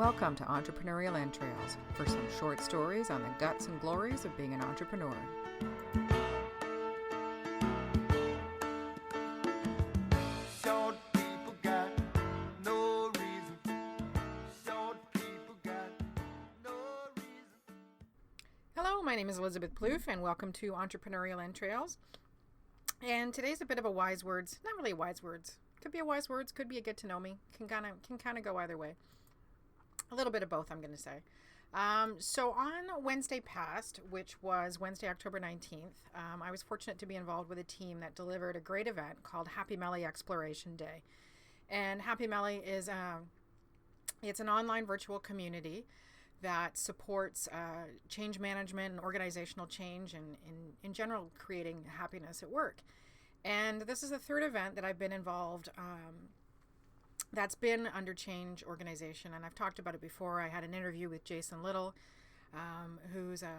Welcome to Entrepreneurial Entrails for some short stories on the guts and glories of being an entrepreneur. Short people got no reason. Short people got no reason. Hello, my name is Elizabeth Plouffe and welcome to Entrepreneurial Entrails. And today's a bit of a wise words, not really wise words. Could be a wise words, could be a get to know me. Can kind of go either way. A little bit of both, I'm going to say. So on Wednesday past, which was Wednesday, October 19th, I was fortunate to be involved with a team that delivered a great event called Happy Melly Exploration Day. And Happy Melly is it's an online virtual community that supports change management and organizational change and in general creating happiness at work. And this is the third event that I've been involved that's been under change organization, and I've talked about it before. I had an interview with Jason Little, who's a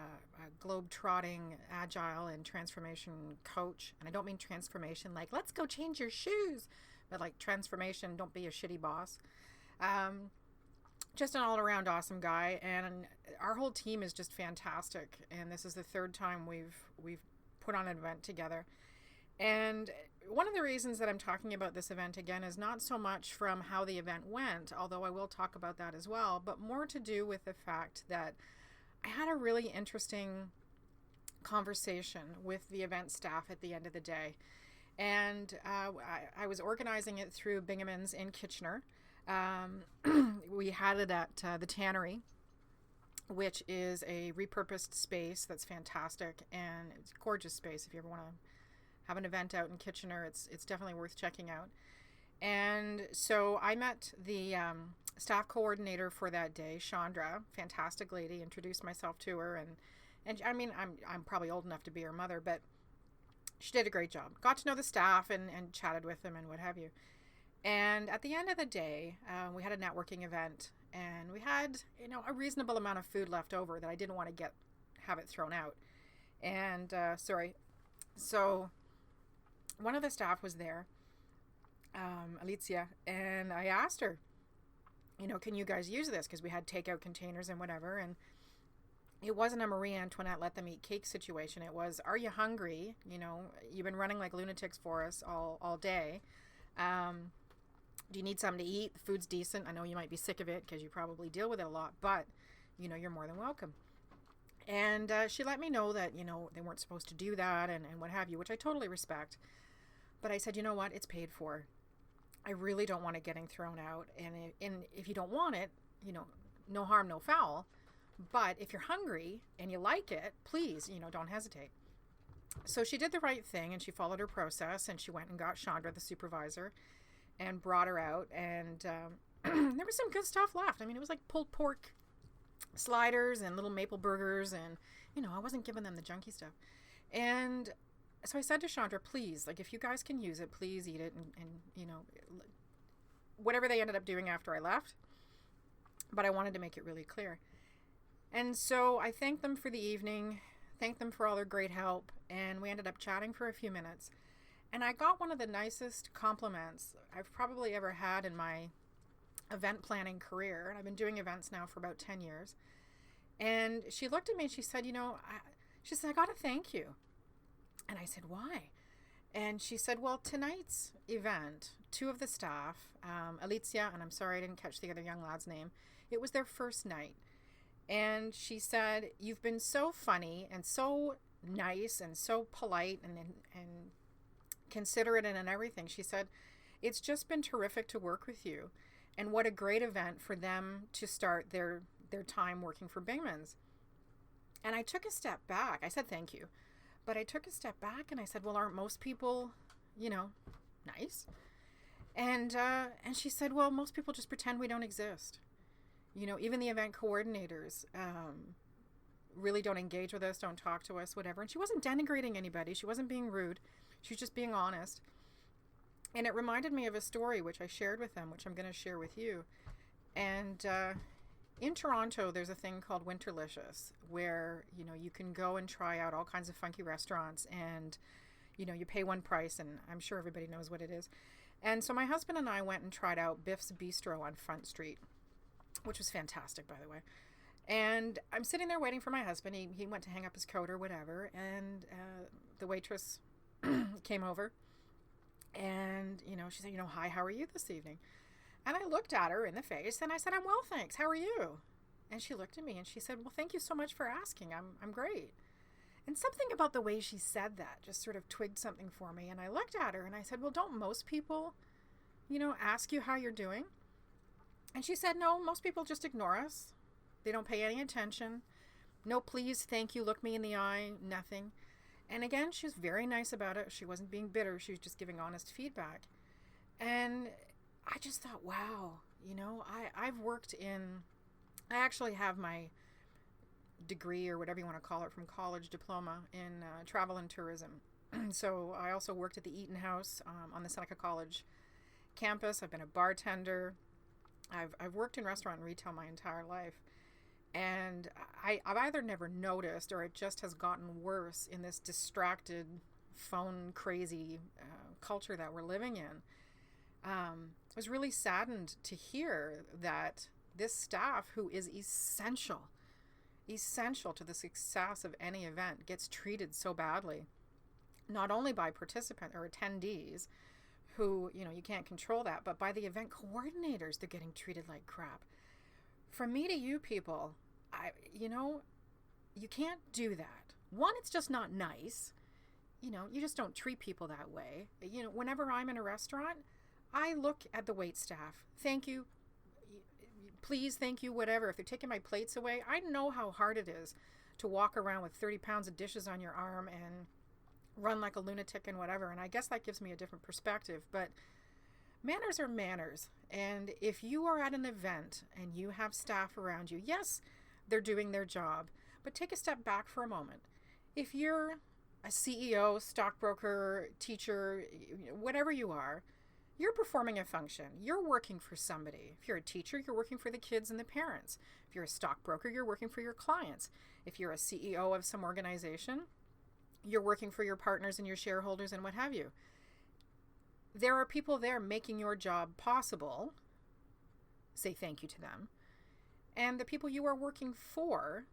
globe-trotting, agile, and transformation coach. And I don't mean transformation like, let's go change your shoes, but like transformation, don't be a shitty boss. Just an all-around awesome guy, and our whole team is just fantastic. And this is the third time we've put on an event together. And one of the reasons that I'm talking about this event again is not so much from how the event went, although I will talk about that as well, but more to do with the fact that I had a really interesting conversation with the event staff at the end of the day. And I was organizing it through Binghamton's in Kitchener. We had it at the Tannery, which is a repurposed space that's fantastic, and it's a gorgeous space. If you ever want to have an event out in Kitchener, it's definitely worth checking out. And so I met the staff coordinator for that day, Chandra, fantastic lady, introduced myself to her, and I mean, I'm probably old enough to be her mother, but she did a great job. Got to know the staff and chatted with them and what have you. And at the end of the day, we had a networking event, and we had, a reasonable amount of food left over that I didn't want to have it thrown out. And so one of the staff was there, Alicia, and I asked her, can you guys use this? Because we had takeout containers and whatever, and it wasn't a Marie Antoinette let them eat cake situation. It was, are you hungry? You've been running like lunatics for us all day. Do you need something to eat? The food's decent. I know you might be sick of it because you probably deal with it a lot, but you're more than welcome. And she let me know that, they weren't supposed to do that and what have you, which I totally respect. But I said, you know what? It's paid for. I really don't want it getting thrown out. And if you don't want it, no harm, no foul. But if you're hungry and you like it, please, don't hesitate. So she did the right thing, and she followed her process, and she went and got Chandra, the supervisor, and brought her out. And there was some good stuff left. I mean, it was like pulled pork sliders and little maple burgers, and I wasn't giving them the junky stuff. And so I said to Chandra, please, like, if you guys can use it, please eat it, and whatever they ended up doing after I left, but I wanted to make it really clear. And so I thanked them for the evening, thanked them for all their great help, and we ended up chatting for a few minutes. And I got one of the nicest compliments I've probably ever had in my event planning career. And I've been doing events now for about 10 years. And she looked at me and she said, I got to thank you. And I said, why? And she said, well, tonight's event, two of the staff, Alicia, and I'm sorry I didn't catch the other young lad's name, it was their first night. And she said, you've been so funny and so nice and so polite and considerate and everything. She said, it's just been terrific to work with you. And what a great event for them to start their time working for Binghamton's. And I took a step back. I said, thank you. But I took a step back and I said, well, aren't most people, nice? And she said, well, most people just pretend we don't exist. Even the event coordinators really don't engage with us, don't talk to us, whatever. And she wasn't denigrating anybody. She wasn't being rude. She was just being honest. And it reminded me of a story which I shared with them, which I'm going to share with you. And in Toronto, there's a thing called Winterlicious, where, you can go and try out all kinds of funky restaurants, and, you pay one price, and I'm sure everybody knows what it is. And so my husband and I went and tried out Biff's Bistro on Front Street. which was fantastic, by the way. And I'm sitting there waiting for my husband. He went to hang up his coat or whatever, and the waitress came over, and, she said, hi, how are you this evening? And I looked at her in the face, and I said, I'm well, thanks. How are you? And she looked at me, and she said, well, thank you so much for asking. I'm great. And something about the way she said that just sort of twigged something for me. And I looked at her, and I said, well, don't most people, ask you how you're doing? And she said, no, most people just ignore us. They don't pay any attention. No, please, thank you, look me in the eye, nothing. And again, she was very nice about it. She wasn't being bitter. She was just giving honest feedback. And I just thought, wow, I've worked I actually have my degree, or whatever you want to call it, from college, diploma in travel and tourism. So I also worked at the Eaton House on the Seneca College campus. I've been a bartender. I've worked in restaurant and retail my entire life. And I've either never noticed, or it just has gotten worse in this distracted, phone crazy culture that we're living in. I was really saddened to hear that this staff, who is essential to the success of any event, gets treated so badly, not only by participant or attendees who, you can't control that, but by the event coordinators. They're getting treated like crap. From me to you people, you can't do that. One, it's just not nice. You just don't treat people that way. Whenever I'm in a restaurant, I look at the wait staff. Thank you. Please, thank you, whatever. If they're taking my plates away, I know how hard it is to walk around with 30 pounds of dishes on your arm and run like a lunatic and whatever. And I guess that gives me a different perspective. But manners are manners. And if you are at an event and you have staff around you, yes, they're doing their job, but take a step back for a moment. If you're a CEO, stockbroker, teacher, whatever you are, you're performing a function. You're working for somebody. If you're a teacher, you're working for the kids and the parents. If you're a stockbroker, you're working for your clients. If you're a CEO of some organization, you're working for your partners and your shareholders and what have you. There are people there making your job possible. Say thank you to them. And the people you are working for,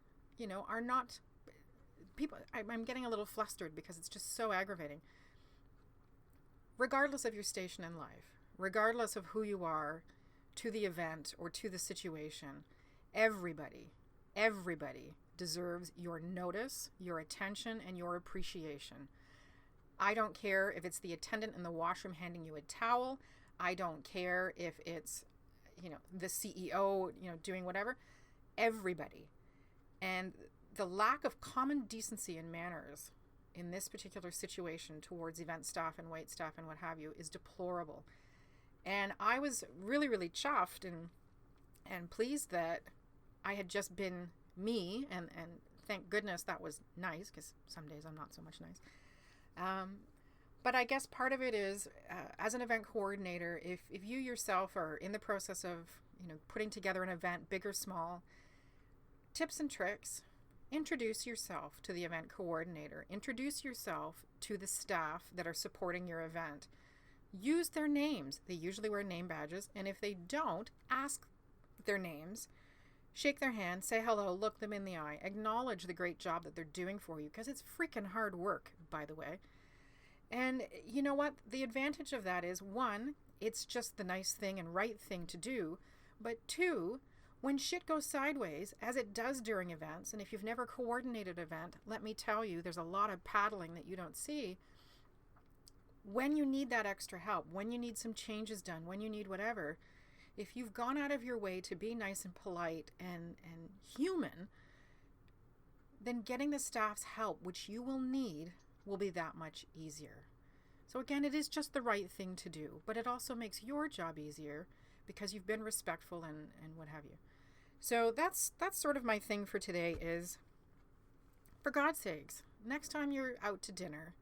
are not people. I'm getting a little flustered because it's just so aggravating. Regardless of your station in life, regardless of who you are to the event or to the situation, everybody deserves your notice, your attention, and your appreciation. I don't care if it's the attendant in the washroom handing you a towel. I don't care if it's, the CEO, doing whatever. Everybody. And the lack of common decency and manners in this particular situation towards event staff and wait staff and what have you is deplorable. And I was really, really chuffed and pleased that I had just been me, and thank goodness that was nice, because some days I'm not so much nice. But I guess part of it is, as an event coordinator, if you yourself are in the process of, putting together an event, big or small, tips and tricks, introduce yourself to the event coordinator. Introduce yourself to the staff that are supporting your event. Use their names. They usually wear name badges, and if they don't, ask their names. Shake their hand, say hello, look them in the eye, acknowledge the great job that they're doing for you, because it's freaking hard work, by the way. And you know what? The advantage of that is, one, it's just the nice thing and right thing to do, but two, when shit goes sideways, as it does during events, and if you've never coordinated an event, let me tell you, there's a lot of paddling that you don't see. When you need that extra help, when you need some changes done, when you need whatever, if you've gone out of your way to be nice and polite and human, then getting the staff's help, which you will need, will be that much easier. So again, it is just the right thing to do, but it also makes your job easier because you've been respectful and what have you. So that's sort of my thing for today is, for God's sakes, next time you're out to dinner,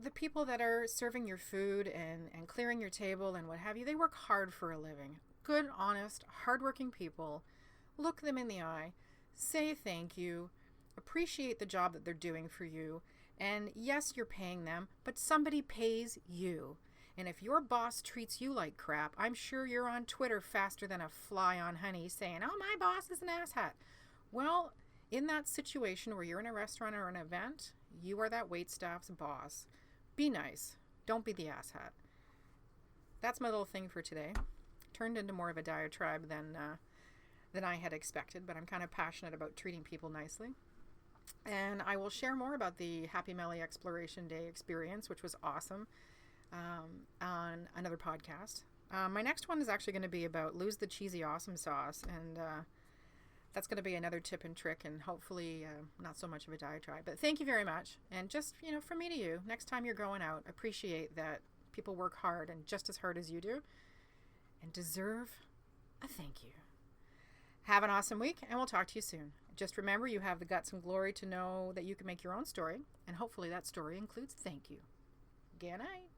the people that are serving your food and clearing your table and what have you, they work hard for a living. Good, honest, hardworking people. Look them in the eye, say thank you, appreciate the job that they're doing for you. And yes, you're paying them, but somebody pays you. And if your boss treats you like crap, I'm sure you're on Twitter faster than a fly on honey saying, oh, my boss is an asshat. Well, in that situation where you're in a restaurant or an event, you are that waitstaff's boss. Be nice. Don't be the asshat. That's my little thing for today. Turned into more of a diatribe than I had expected, but I'm kind of passionate about treating people nicely. And I will share more about the Happy Melly Exploration Day experience, which was awesome, on another podcast. My next one is actually going to be about lose the cheesy awesome sauce, and that's going to be another tip and trick, and hopefully not so much of a diatribe. But thank you very much. And just, from me to you, next time you're going out, appreciate that people work hard and just as hard as you do and deserve a thank you. Have an awesome week, and we'll talk to you soon. Just remember, you have the guts and glory to know that you can make your own story, and hopefully that story includes thank you. Good night.